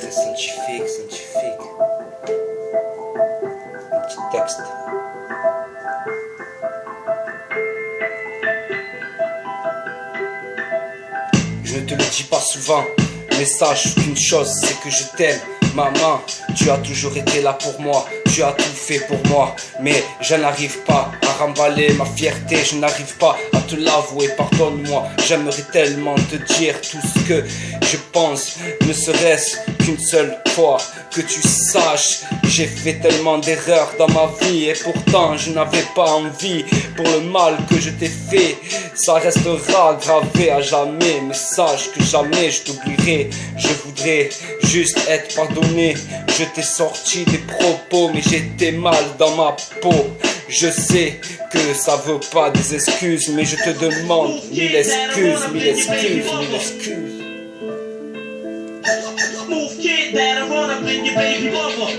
très scientifique. Un petit texte. Je ne te le dis pas souvent, mais sache qu'une chose, c'est que je t'aime. Maman, tu as toujours été là pour moi, tu as tout fait pour moi. Mais je n'arrive pas à remballer ma fierté, je n'arrive pas à te l'avouer, pardonne-moi. J'aimerais tellement te dire tout ce que je pense, ne serait-ce qu'une seule fois. Que tu saches, j'ai fait tellement d'erreurs dans ma vie, et pourtant je n'avais pas envie. Pour le mal que je t'ai fait, ça restera gravé à jamais. Mais sache que jamais je t'oublierai. Je voudrais juste être pardonné. Je t'ai sorti des propos, mais j'étais mal dans ma peau. Je sais que ça veut pas des excuses, mais je te demande mille excuses. Smooth kid that I wanna bring your baby over.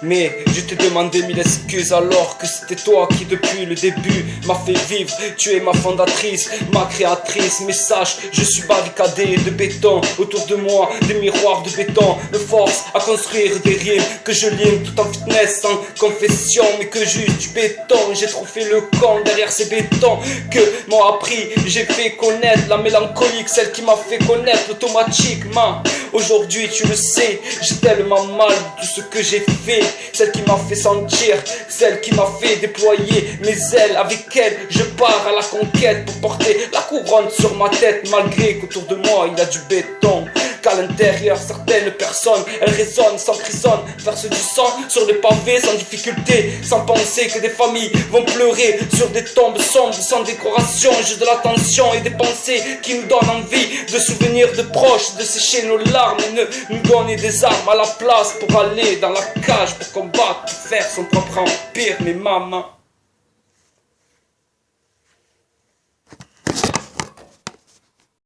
Mais je t'ai demandé mille excuses alors que c'était toi qui depuis le début m'a fait vivre. Tu es ma fondatrice, ma créatrice. Mais sache, je suis barricadé de béton. Autour de moi, des miroirs de béton me forcent à construire des rimes que je lime tout en fitness, sans confession, mais que juste du béton. J'ai trop fait le con derrière ces bétons que m'ont appris. J'ai fait connaître la mélancolique, celle qui m'a fait connaître automatiquement. Aujourd'hui tu le sais, j'ai tellement mal de tout ce que j'ai fait. Celle qui m'a fait sentir, celle qui m'a fait déployer mes ailes. Avec elle je pars à la conquête pour porter la couronne sur ma tête. Malgré qu'autour de moi il y a du béton, qu'à l'intérieur certaines personnes elles résonnent, s'emprisonnent, versent du sang sur les pavés sans difficulté, sans penser que des familles vont pleurer sur des tombes sombres sans décoration. Juste de l'attention et des pensées qui nous donnent envie de souvenirs de proches, de sécher nos larmes et de nous donner des armes à la place pour aller dans la cage, pour combattre, pour faire son propre empire. Mais maman,